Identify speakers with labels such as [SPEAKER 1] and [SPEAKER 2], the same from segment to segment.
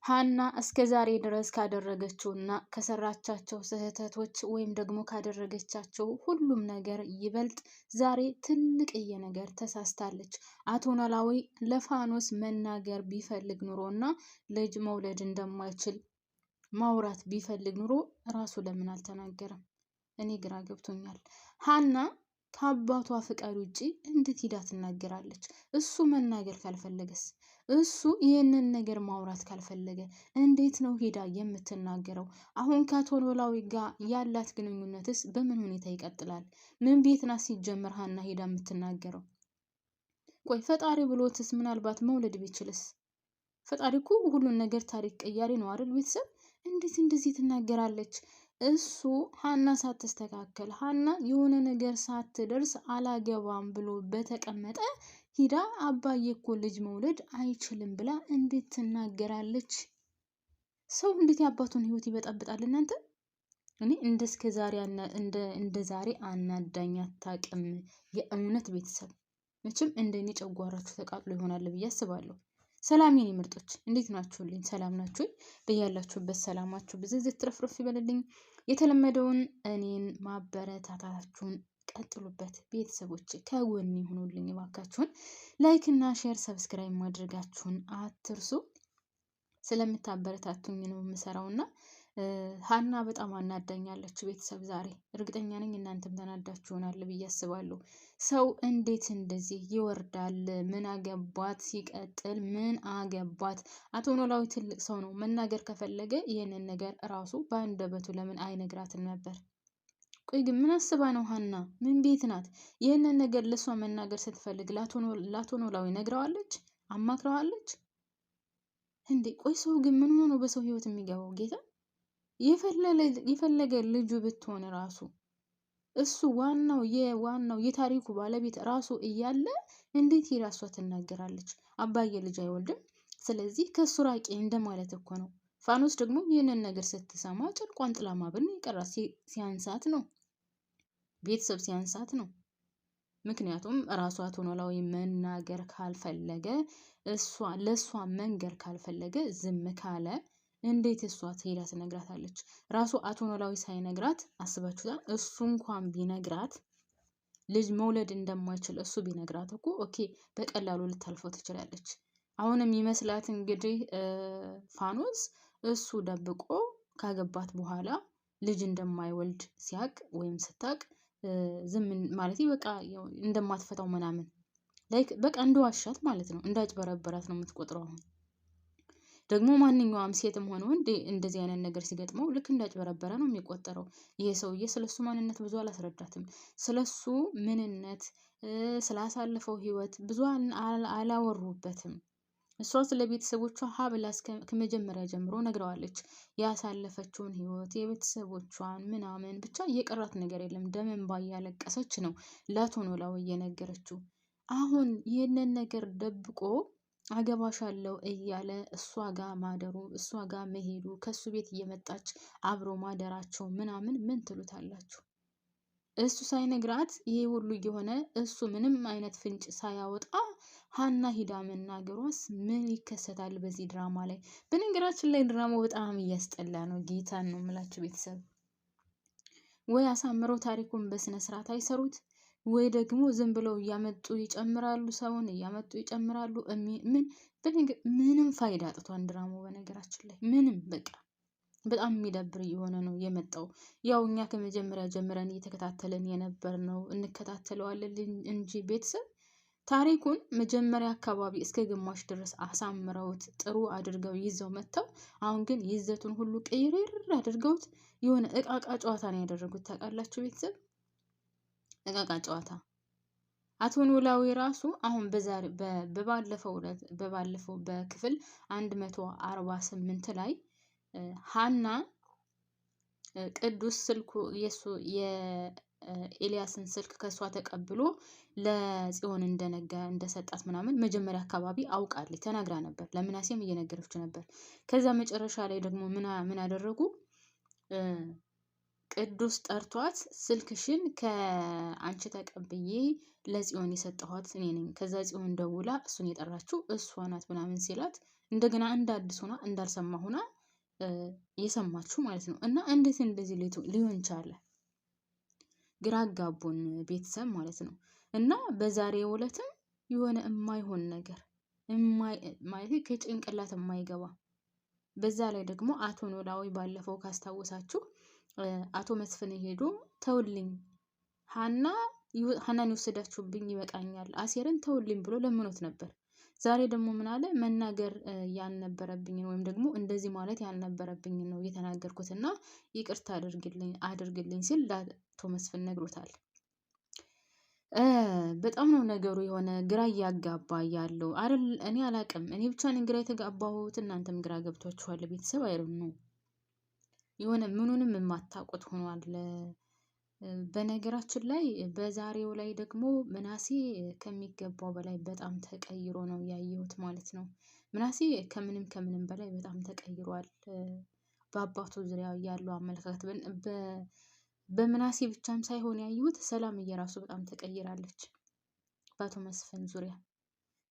[SPEAKER 1] ሀና እስከ ዛሬ ድረስ ካደረገችውና ከሰራቻቸው ስህተቶች ወይም ደግሞ ካደረገቻቸው ሁሉም ነገር ይበልጥ ዛሬ ትልቅዬ ነገር ተሳስታለች። አቶ ኖላዊ ለፋኖስ መናገር ቢፈልግ ኑሮና ልጅ መውለድ እንደማይችል ማውራት ቢፈልግ ኑሮ ራሱ ለምን አልተናገረም? እኔ ግራ ገብቶኛል። ሀና ከአባቷ ፍቃድ ውጪ እንዴት ሂዳ ትናገራለች? እሱ መናገር ካልፈለገስ? እሱ ይህንን ነገር ማውራት ካልፈለገ እንዴት ነው ሂዳ የምትናገረው? አሁን ከአቶ ኖላዊ ጋር ያላት ግንኙነትስ በምን ሁኔታ ይቀጥላል? ምን ቤት ናት ሲጀመር ሀና ሂዳ የምትናገረው? ቆይ ፈጣሪ ብሎትስ ምናልባት መውለድ ቢችልስ? ፈጣሪ እኮ ሁሉን ነገር ታሪክ ቀያሪ ነው አይደል? ቤተሰብ እንዴት እንደዚህ ትናገራለች? እሱ ሀና ሳትስተካከል ሀና የሆነ ነገር ሳትደርስ አላገባም ብሎ በተቀመጠ ሂዳ አባዬ እኮ ልጅ መውለድ አይችልም ብላ እንዴት ትናገራለች? ሰው እንዴት የአባቱን ህይወት ይበጣብጣል? እናንተ እኔ እንደ ዛሬ አናዳኝ አታውቅም። የእውነት ቤተሰብ መቼም እንደኔ ጨጓራችሁ ተቃጥሎ ይሆናል ብዬ አስባለሁ። ሰላም የኔ ምርጦች እንዴት ናችሁልኝ? ሰላም ናችሁ? በያላችሁበት ሰላማችሁ ብዝዝት ትረፍረፍ ይበልልኝ። የተለመደውን እኔን ማበረታታችሁን ቀጥሉበት። ቤተሰቦች ከጎን ይሁኑልኝ እባካችሁን። ላይክ እና ሼር ሰብስክራይብ ማድረጋችሁን አትርሱ። ስለምታበረታቱኝ ነው የምሰራውና ሀና በጣም አናዳኛለች። ቤተሰብ ዛሬ እርግጠኛ ነኝ እናንተም ተናዳችሁ ይሆናል ብዬ አስባለሁ። ሰው እንዴት እንደዚህ ይወርዳል? ምን አገባት? ሲቀጥል ምን አገባት? አቶ ኖላዊ ትልቅ ሰው ነው። መናገር ከፈለገ ይህንን ነገር እራሱ በአንደበቱ ለምን አይነግራትም ነበር? ቆይ ግን ምን አስባ ነው ሀና? ምን ቤት ናት? ይህንን ነገር ለሷ መናገር ስትፈልግ ለአቶ ኖላዊ ነግረዋለች? አማክረዋለች እንዴ? ቆይ ሰው ግን ምን ሆኖ በሰው ህይወት የሚገባው? ጌታ የፈለገ ልጁ ብትሆን ራሱ እሱ ዋናው የታሪኩ ባለቤት ራሱ እያለ እንዴት የራሷ ትናገራለች? አባዬ ልጅ አይወልድም፣ ስለዚህ ከሱ ራቂ እንደማለት እኮ ነው። ፋኖስ ደግሞ ይህንን ነገር ስትሰማ ጨርቋን ጥላ ማብን የቀራት ሲያንሳት ነው፣ ቤተሰብ ሲያንሳት ነው። ምክንያቱም ራሷ አቶ ኖላዊ መናገር ካልፈለገ ለእሷ መንገር ካልፈለገ ዝም ካለ እንዴት እሷ ትሄዳ ትነግራታለች? ራሱ አቶ ኖላዊ ሳይነግራት አስባችሁታል? እሱ እንኳን ቢነግራት ልጅ መውለድ እንደማይችል እሱ ቢነግራት እኮ ኦኬ በቀላሉ ልታልፈው ትችላለች። አሁንም ይመስላት እንግዲህ ፋኖስ እሱ ደብቆ ካገባት በኋላ ልጅ እንደማይወልድ ሲያቅ ወይም ስታቅ ዝም ማለት በቃ እንደማትፈታው ምናምን ላይክ በቃ እንደዋሻት ማለት ነው፣ እንዳጭበረበራት ነው የምትቆጥረው። አሁን ደግሞ ማንኛውም ሴትም ሆነ ወንድ እንደዚህ አይነት ነገር ሲገጥመው ልክ እንዳጭበረበረ ነው የሚቆጠረው። ይሄ ሰውዬ ስለሱ ማንነት ብዙ አላስረዳትም። ስለሱ ምንነት ስላሳለፈው ህይወት ብዙ አላወሩበትም። እሷ ስለ ቤተሰቦቿ ሀብላ ከመጀመሪያ ጀምሮ ነግረዋለች። ያሳለፈችውን ህይወት የቤተሰቦቿን ምናምን ብቻ እየቀራት ነገር የለም። ደም እንባ እያለቀሰች ነው ለአቶ ኖላዊ እየነገረችው። አሁን ይህንን ነገር ደብቆ አገባሻለሁ እያለ እሷ ጋር ማደሩ፣ እሷ ጋር መሄዱ፣ ከሱ ቤት እየመጣች አብሮ ማደራቸው ምናምን ምን ትሉታላችሁ? እሱ ሳይነግራት ይሄ ሁሉ እየሆነ እሱ ምንም አይነት ፍንጭ ሳያወጣ ሀና ሂዳ መናገሯስ ምን ይከሰታል በዚህ ድራማ ላይ? በነገራችን ላይ ድራማው በጣም እያስጠላ ነው። ጌታን ነው የምላችሁ ቤተሰብ። ወይ አሳምረው ታሪኩን በስነ ስርዓት አይሰሩት፣ ወይ ደግሞ ዝም ብለው እያመጡ ይጨምራሉ፣ ሰውን እያመጡ ይጨምራሉ። ምንም ፋይዳ አጥቷን ድራማው በነገራችን ላይ ምንም በቃ በጣም የሚደብር እየሆነ ነው የመጣው። ያው እኛ ከመጀመሪያ ጀምረን እየተከታተለን የነበር ነው እንከታተለዋለን እንጂ ቤተሰብ ታሪኩን መጀመሪያ አካባቢ እስከ ግማሽ ድረስ አሳምረውት ጥሩ አድርገው ይዘው መጥተው፣ አሁን ግን ይዘቱን ሁሉ ቅይርር አድርገውት የሆነ እቃቃ ጨዋታ ነው ያደረጉት። ታውቃላችሁ ቤተሰብ እቃቃ ጨዋታ። አቶ ኖላዊ ራሱ አሁን በባለፈው በክፍል 148 ላይ ሀና ቅዱስ ስልኩ የኤልያስን ስልክ ከሷ ተቀብሎ ለጽዮን እንደሰጣት ምናምን መጀመሪያ አካባቢ አውቃለች፣ ተናግራ ነበር። ለምናሴም እየነገረችው ነበር። ከዛ መጨረሻ ላይ ደግሞ ምን አደረጉ? ቅዱስ ጠርቷት ስልክሽን ከአንቺ ተቀብዬ ለጽዮን የሰጠኋት እኔ ነኝ፣ ከዛ ጽዮን ደውላ እሱን የጠራችው እሷ ናት ምናምን ሲላት እንደገና እንደ አዲስ ሆና እንዳልሰማ ሆና የሰማችሁ ማለት ነው። እና እንዴት እንደዚህ ሊሆን ቻለ? ግራ አጋቡን ቤተሰብ ማለት ነው። እና በዛሬው ዕለትም የሆነ የማይሆን ነገር ማለት ከጭንቅላት የማይገባ በዛ ላይ ደግሞ አቶ ኖላዊ ባለፈው ካስታወሳችሁ አቶ መስፍን ሄዶ ተውልኝ ሀናን የወሰዳችሁብኝ ይበቃኛል፣ አሴርን ተውልኝ ብሎ ለምኖት ነበር። ዛሬ ደግሞ ምን አለ? መናገር ያልነበረብኝን ወይም ደግሞ እንደዚህ ማለት ያልነበረብኝን ነው የተናገርኩት እና ይቅርታ አድርግልኝ ሲል ለአቶ መስፍን ነግሮታል። በጣም ነው ነገሩ የሆነ ግራ እያጋባ ያለው አይደል? እኔ አላቅም። እኔ ብቻ ነኝ ግራ የተጋባሁት፣ እናንተም ግራ ገብቷችኋል? ቤተሰብ አይደል ነው የሆነ ምኑንም የማታውቁት ሆኗል። በነገራችን ላይ በዛሬው ላይ ደግሞ ምናሴ ከሚገባው በላይ በጣም ተቀይሮ ነው ያየሁት ማለት ነው። ምናሴ ከምንም በላይ በጣም ተቀይሯል። በአባቱ ዙሪያ ያለው አመለካከት በምናሴ ብቻም ሳይሆን ያየሁት ሰላም እየራሱ በጣም ተቀይራለች። በአቶ መስፍን ዙሪያ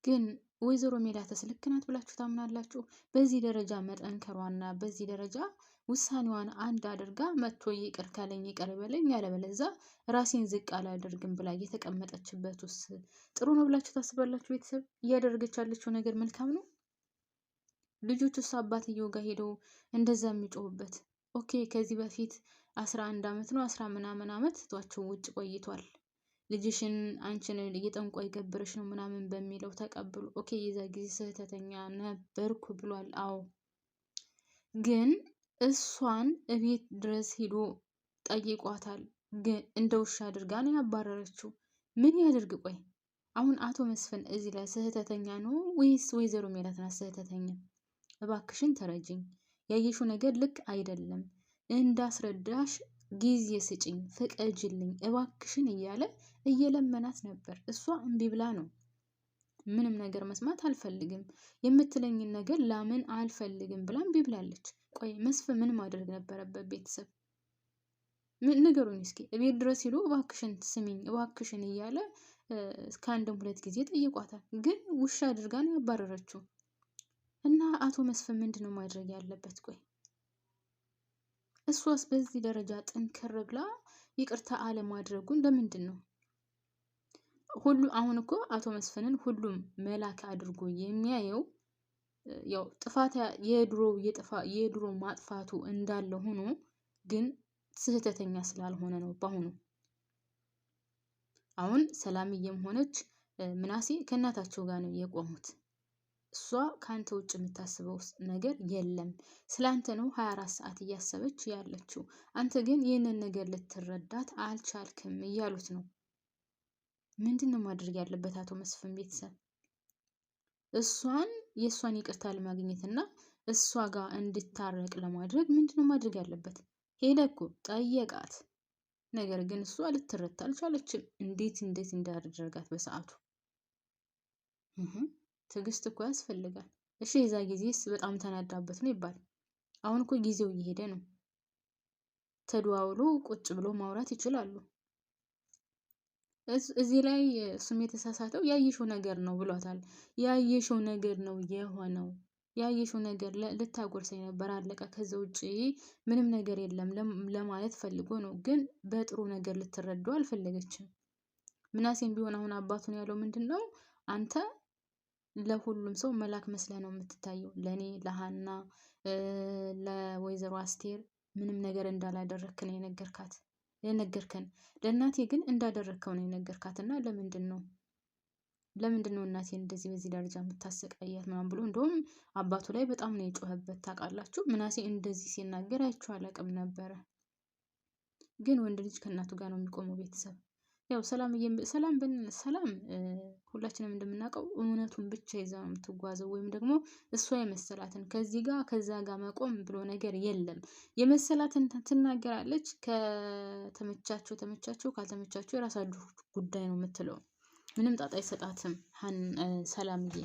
[SPEAKER 1] ግን ወይዘሮ ሜላትስ ልክ ናት ብላችሁ ታምናላችሁ? በዚህ ደረጃ መጠንከሯና በዚህ ደረጃ ውሳኔዋን አንድ አድርጋ መጥቶ ይቅር ካለኝ ይቅር በለኝ ያለበለዛ ራሴን ዝቅ አላደርግም ብላ እየተቀመጠችበት ውስጥ ጥሩ ነው ብላችሁ ታስባላችሁ? ቤተሰብ እያደረገች ያለችው ነገር መልካም ነው? ልጆቹስ አባትየው ጋር ሄደው እንደዛ የሚጮሁበት ኦኬ። ከዚህ በፊት 11 ዓመት ነው 10 ምናምን ዓመት ትቷቸው ውጭ ቆይቷል። ልጅሽን አንቺን እየጠንቋይ ገብረሽ ነው ምናምን በሚለው ተቀብሎ ኦኬ፣ የዛ ጊዜ ስህተተኛ ነበርኩ ብሏል። አዎ፣ ግን እሷን እቤት ድረስ ሄዶ ጠይቋታል። ግን እንደ ውሻ አድርጋ ነው ያባረረችው። ምን ያድርግ? ቆይ አሁን አቶ መስፍን እዚህ ላይ ስህተተኛ ነው ወይስ ወይዘሮ ሜላት ናት ስህተተኛ? እባክሽን ተረጅኝ፣ ያየሽው ነገር ልክ አይደለም፣ እንዳስረዳሽ ጊዜ ስጭኝ፣ ፍቀጅልኝ እባክሽን እያለ እየለመናት ነበር። እሷ እምቢ ብላ ነው። ምንም ነገር መስማት አልፈልግም፣ የምትለኝን ነገር ላምን አልፈልግም ብላ እምቢ ብላለች። ቆይ መስፍን ምን ማድረግ ነበረበት? ቤተሰብ ንገሩኝ እስኪ። እቤት ድረስ ሄዶ እባክሽን ስሚኝ እባክሽን እያለ ከአንድም 2 ጊዜ ጠይቋታል። ግን ውሻ አድርጋ ነው ያባረረችው። እና አቶ መስፍን ምንድን ነው ማድረግ ያለበት? ቆይ እሷስ በዚህ ደረጃ ጥንክር ብላ ይቅርታ አለማድረጉን ለምንድን ነው? አሁን እኮ አቶ መስፍንን ሁሉም መላክ አድርጎ የሚያየው ያው ጥፋት የድሮ ማጥፋቱ እንዳለ ሆኖ ግን ስህተተኛ ስላልሆነ ነው። በአሁኑ አሁን ሰላምዬም ሆነች ምናሴ ከእናታቸው ጋር ነው የቆሙት። እሷ ከአንተ ውጭ የምታስበው ነገር የለም፣ ስላንተ ነው 24 ሰዓት እያሰበች ያለችው። አንተ ግን ይህንን ነገር ልትረዳት አልቻልክም እያሉት ነው። ምንድን ነው ማድረግ ያለበት አቶ መስፍን? ቤተሰብ የእሷን ይቅርታ ለማግኘት እና እሷ ጋር እንድታረቅ ለማድረግ ምንድን ነው ማድረግ ያለበት? ሄደ እኮ ጠየቃት። ነገር ግን እሷ ልትረዳ አልቻለችም። እንዴት እንዳደረጋት በሰዓቱ ትዕግስት እኮ ያስፈልጋል። እሺ የዛ ጊዜስ በጣም ተናዳበት ነው ይባል። አሁን እኮ ጊዜው እየሄደ ነው። ተደዋውሎ ቁጭ ብሎ ማውራት ይችላሉ። እዚህ ላይ እሱም የተሳሳተው ያየሽው ነገር ነው ብሏታል። ያየሽው ነገር ነው የሆነው። ያየሽው ነገር ልታጎርሰኝ ነበር አለቀ። ከዛ ውጭ ምንም ነገር የለም ለማለት ፈልጎ ነው። ግን በጥሩ ነገር ልትረዳው አልፈለገችም። ምናሴም ቢሆን አሁን አባቱን ያለው ምንድን ነው? አንተ ለሁሉም ሰው መላክ መስለህ ነው የምትታየው። ለእኔ ለሀና ለወይዘሮ አስቴር ምንም ነገር እንዳላደረክ ነው የነገርከን። ለእናቴ ግን እንዳደረግከው ነው የነገርካት። እና ለምንድን ነው እናቴን እንደዚህ በዚህ ደረጃ የምታሰቃያት ምናምን ብሎ እንደውም አባቱ ላይ በጣም ነው የጮኸበት። ታውቃላችሁ ምናሴ እንደዚህ ሲናገር አይቼው አላውቅም ነበረ። ግን ወንድ ልጅ ከእናቱ ጋር ነው የሚቆመው። ቤተሰብ ያው ሰላም ሁላችንም እንደምናውቀው እውነቱን ብቻ ይዛ ነው የምትጓዘው። ወይም ደግሞ እሷ የመሰላትን ከዚህ ጋር ከዛ ጋር መቆም ብሎ ነገር የለም። የመሰላትን ትናገራለች። ከተመቻቸው ካልተመቻቸው የራሳችሁ ጉዳይ ነው የምትለው። ምንም ጣጣ አይሰጣትም ሰላምዬ።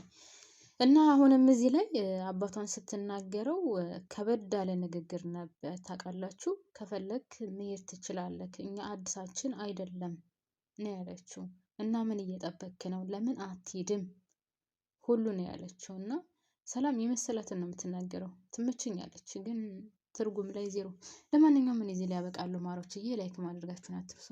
[SPEAKER 1] እና አሁንም እዚህ ላይ አባቷን ስትናገረው ከበድ ያለ ንግግር ነበር። ታውቃላችሁ ከፈለክ መሄድ ትችላለህ፣ እኛ አዲሳችን አይደለም ነው ያለችው። እና ምን እየጠበክ ነው? ለምን አትሄድም? ሁሉ ነው ያለችው። እና ሰላም የመሰላትን ነው የምትናገረው። ትመቸኛለች ግን ትርጉም ላይ ዜሮ። ለማንኛውም እኔ እዚህ ላይ ያበቃለሁ ማሮችዬ። ላይክ ማድረጋችሁን አትርሱ።